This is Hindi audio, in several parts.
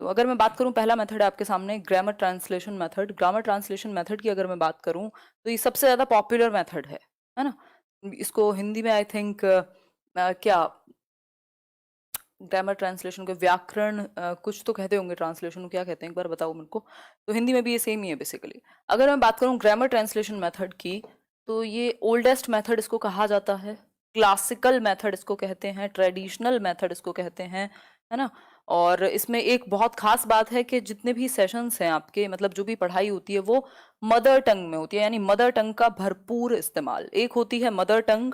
तो अगर मैं बात करूं, पहला मेथड है आपके सामने grammar translation method. Grammar translation method की अगर मैं बात करूं तो ये सबसे ज्यादा पॉपुलर मेथड है ना। इसको हिंदी में आई थिंक क्या ग्रामर ट्रांसलेशन को व्याकरण कुछ तो कहते होंगे, ट्रांसलेशन को क्या कहते हैं एक बार बताओ मेरे को। तो हिंदी में भी ये सेम ही है बेसिकली। अगर मैं बात करूं ग्रामर ट्रांसलेशन मेथड की, तो ये ओल्डेस्ट मेथड इसको कहा जाता है, क्लासिकल मेथड इसको कहते हैं, ट्रेडिशनल मेथड इसको कहते हैं, है ना। और इसमें एक बहुत खास बात है कि जितने भी सेशंस हैं आपके, मतलब जो भी पढ़ाई होती है वो मदर टंग में होती है, यानी मदर टंग का भरपूर इस्तेमाल। एक होती है मदर टंग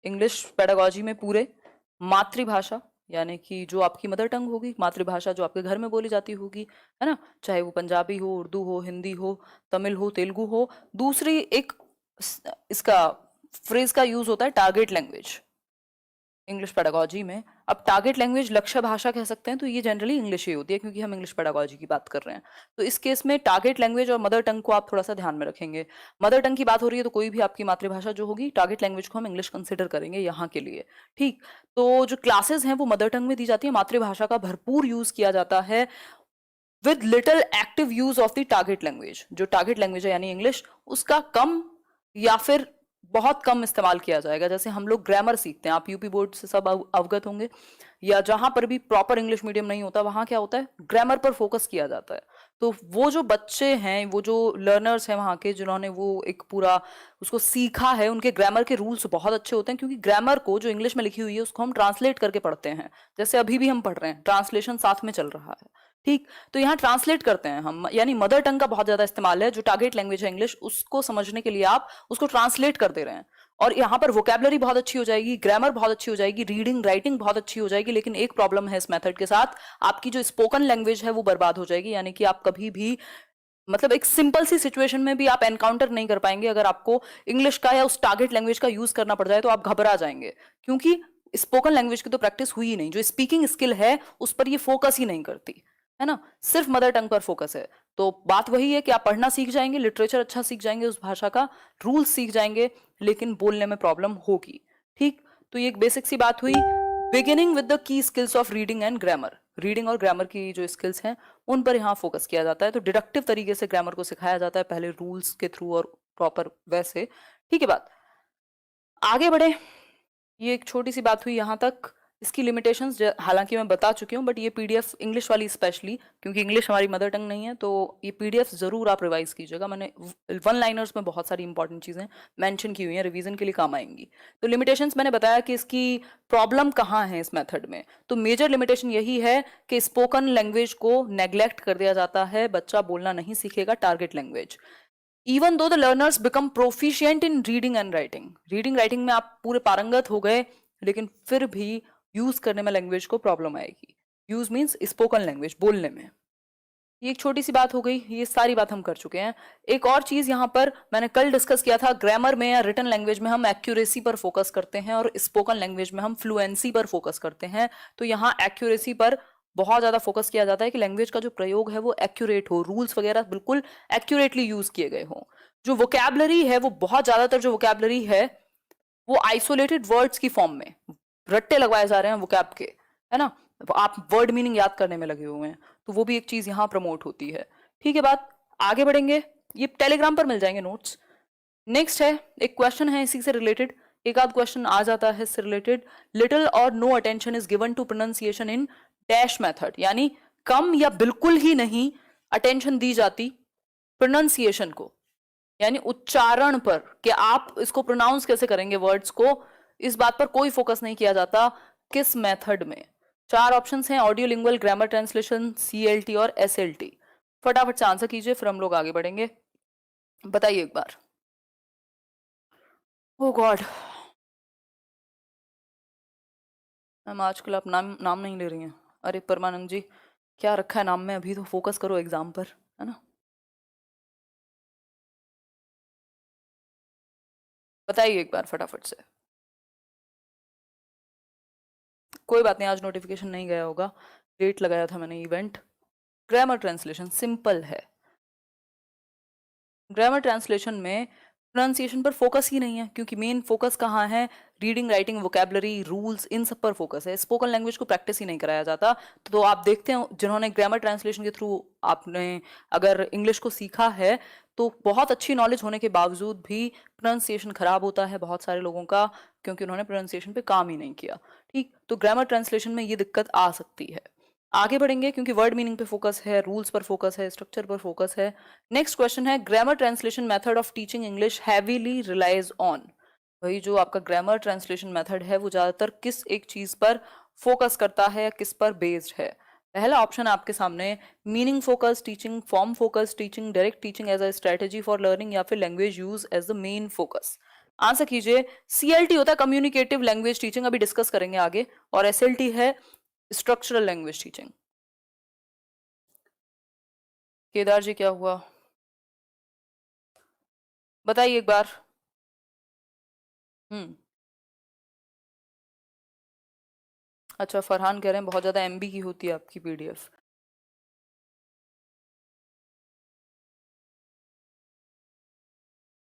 इंग्लिश पेडागोजी में पूरे, मातृभाषा यानी कि जो आपकी मदर टंग होगी, मातृभाषा जो आपके घर में बोली जाती होगी, है ना, चाहे वो पंजाबी हो, उर्दू हो, हिंदी हो, तमिल हो, तेलुगु हो। दूसरी एक इसका फ्रेज का यूज होता है टारगेट लैंग्वेज इंग्लिश पेडागोजी में। अब टारगेट लैंग्वेज लक्ष्य भाषा कह सकते हैं, तो ये जनरली इंग्लिश ही होती है क्योंकि हम इंग्लिश पेडागोजी की बात कर रहे हैं। तो इस केस में टारगेट लैंग्वेज और मदर टंग को आप थोड़ा सा ध्यान में रखेंगे। मदर टंग की बात हो रही है तो कोई भी आपकी मातृभाषा जो होगी, टारगेट लैंग्वेज को हम इंग्लिश कंसिडर करेंगे यहाँ के लिए। ठीक, तो जो क्लासेस हैं वो मदर टंग में दी जाती है, मातृभाषा का भरपूर यूज किया जाता है with little active use of the target language. जो टारगेट लैंग्वेज है यानी इंग्लिश, उसका कम या फिर बहुत कम इस्तेमाल किया जाएगा। जैसे हम लोग ग्रामर सीखते हैं, आप यूपी बोर्ड से सब अवगत होंगे, या जहां पर भी प्रॉपर इंग्लिश मीडियम नहीं होता वहां क्या होता है, ग्रामर पर फोकस किया जाता है। तो वो जो बच्चे हैं, वो जो लर्नर्स हैं वहां के, जिन्होंने वो एक पूरा उसको सीखा है, उनके ग्रामर के रूल्स बहुत अच्छे होते हैं, क्योंकि ग्रामर को जो इंग्लिश में लिखी हुई है उसको हम ट्रांसलेट करके पढ़ते हैं। जैसे अभी भी हम पढ़ रहे हैं, ट्रांसलेशन साथ में चल रहा है। ठीक, तो यहाँ ट्रांसलेट करते हैं हम, यानी मदर टंग का बहुत ज्यादा इस्तेमाल है। जो टारगेट लैंग्वेज है इंग्लिश, उसको समझने के लिए आप उसको ट्रांसलेट कर दे रहे हैं। और यहाँ पर वोकेबलरी बहुत अच्छी हो जाएगी, ग्रामर बहुत अच्छी हो जाएगी, रीडिंग राइटिंग बहुत अच्छी हो जाएगी। लेकिन एक प्रॉब्लम है इस मेथड के साथ, आपकी जो स्पोकन लैंग्वेज है वो बर्बाद हो जाएगी। यानी कि आप कभी भी, मतलब एक सिंपल सी सिचुएशन में भी आप एनकाउंटर नहीं कर पाएंगे। अगर आपको इंग्लिश का या उस टारगेट लैंग्वेज का यूज करना पड़ जाए तो आप घबरा जाएंगे, क्योंकि स्पोकन लैंग्वेज की तो प्रैक्टिस हुई ही नहीं। जो स्पीकिंग स्किल है उस पर ये फोकस ही नहीं करती, है ना, सिर्फ मदर टंग पर फोकस है। तो बात वही है कि आप पढ़ना सीख जाएंगे, लिटरेचर अच्छा सीख जाएंगे, उस भाषा का रूल सीख जाएंगे, लेकिन बोलने में प्रॉब्लम होगी। ठीक, तो ये एक बेसिक सी बात हुई। Beginning with the key skills of reading and grammar. Reading और ग्रामर की जो स्किल्स हैं उन पर यहाँ फोकस किया जाता है। तो डिडक्टिव तरीके से ग्रामर को सिखाया जाता है, पहले रूल्स के थ्रू और प्रॉपर वैसे। ठीक है, बात आगे बढ़े। ये एक छोटी सी बात हुई यहाँ तक। इसकी लिमिटेशंस हालांकि मैं बता चुकी हूँ, बट ये पीडीएफ इंग्लिश वाली स्पेशली, क्योंकि इंग्लिश हमारी मदर टंग नहीं है, तो ये पीडीएफ जरूर आप रिवाइज कीजिएगा। मैंने वन लाइनर्स में बहुत सारी इंपॉर्टेंट चीजें मेंशन की हुई हैं, रिवीजन के लिए काम आएंगी। तो लिमिटेशंस मैंने बताया कि इसकी प्रॉब्लम कहाँ है इस मेथड में। तो मेजर लिमिटेशन यही है कि स्पोकन लैंग्वेज को नेग्लेक्ट कर दिया जाता है, बच्चा बोलना नहीं सीखेगा target language. Even though the learners become proficient in reading and writing, reading writing में आप पूरे पारंगत हो गए, लेकिन फिर भी यूज करने में लैंग्वेज को प्रॉब्लम आएगी। यूज मीन्स स्पोकन लैंग्वेज, बोलने में। ये एक छोटी सी बात हो गई, ये सारी बात हम कर चुके हैं। एक और चीज यहाँ पर मैंने कल डिस्कस किया था, ग्रामर में या रिटन लैंग्वेज में हम एक्यूरेसी पर फोकस करते हैं और स्पोकन लैंग्वेज में हम फ्लुएंसी पर फोकस करते हैं। तो यहाँ एक्यूरेसी पर बहुत ज्यादा फोकस किया जाता है कि लैंग्वेज का जो प्रयोग है वो एक्यूरेट हो, रूल्स वगैरह बिल्कुल एक्यूरेटली यूज किए गए हों। जो वोकैबलरी है वो बहुत ज्यादातर जो वोकैबलरी है वो आइसोलेटेड वर्ड्स की फॉर्म में, रट्टे लगवाए जा रहे हैं वोकैब के, है ना, आप वर्ड मीनिंग याद करने में लगे हुए हैं। तो वो भी एक चीज यहाँ प्रमोट होती है। ठीक है, बात आगे बढ़ेंगे। ये टेलीग्राम पर मिल जाएंगे नोट्स। नेक्स्ट है, एक क्वेश्चन है इसी से रिलेटेड, एक आध क्वेश्चन आ जाता है इससे related. Little or no attention is given to pronunciation in dash method, यानी कम या बिल्कुल ही नहीं अटेंशन दी जाती प्रोनाउंसिएशन को, यानी उच्चारण पर, कि आप इसको प्रोनाउंस कैसे करेंगे वर्ड्स को, इस बात पर कोई फोकस नहीं किया जाता। किस मेथड में? चार ऑप्शंस हैं, audio lingual, grammar translation, CLT और एसएलटी। फटाफट से आंसर कीजिए, फिर हम लोग आगे बढ़ेंगे। बताइए एक बार। ओ गॉड मैम, आजकल आप नाम नाम नहीं ले रही हैं। अरे परमानंद जी, क्या रखा है नाम में? अभी तो फोकस करो एग्जाम पर, है ना। बताइए एक बार फटाफट से। कोई बात नहीं, आज नोटिफिकेशन नहीं गया होगा, डेट लगाया था मैंने इवेंट। ग्रामर ट्रांसलेशन सिंपल है। ग्रामर ट्रांसलेशन में प्रोनाउंसिएशन पर फोकस ही नहीं है, क्योंकि मेन फोकस कहाँ है, reading writing vocabulary rules in सब पर फोकस है, स्पोकन लैंग्वेज को प्रैक्टिस ही नहीं कराया जाता। तो आप देखते हैं जिन्होंने ग्रामर ट्रांसलेशन के थ्रू आपने अगर इंग्लिश को सीखा है तो बहुत अच्छी नॉलेज होने के बावजूद भी प्रोनाउंसिएशन खराब होता है बहुत सारे लोगों का, क्योंकि उन्होंने प्रोनाउंसिएशन पे काम ही नहीं किया। ठीक, तो ग्रामर ट्रांसलेशन में ये दिक्कत आ सकती है। आगे बढ़ेंगे क्योंकि वर्ड मीनिंग पे फोकस है, रूल्स पर फोकस है, स्ट्रक्चर पर फोकस है। नेक्स्ट क्वेश्चन है, grammar translation method of teaching English heavily relies on. वही जो आपका ग्रामर ट्रांसलेशन मेथड है वो ज्यादातर किस एक चीज पर फोकस करता है, किस पर बेस्ड है? पहला ऑप्शन आपके सामने, meaning focus teaching, form focus teaching, direct teaching as a strategy for learning, या फिर language use as the main focus. Answer कीजिए। सीएलटी होता है कम्युनिकेटिव लैंग्वेज टीचिंग, अभी डिस्कस करेंगे आगे, और एसएलटी है structural language teaching. Kedar ji क्या हुआ, बताइए एक बार। हम्म। अच्छा, फरहान कह रहे हैं बहुत ज्यादा एमबी की होती है आपकी पीडीएफ।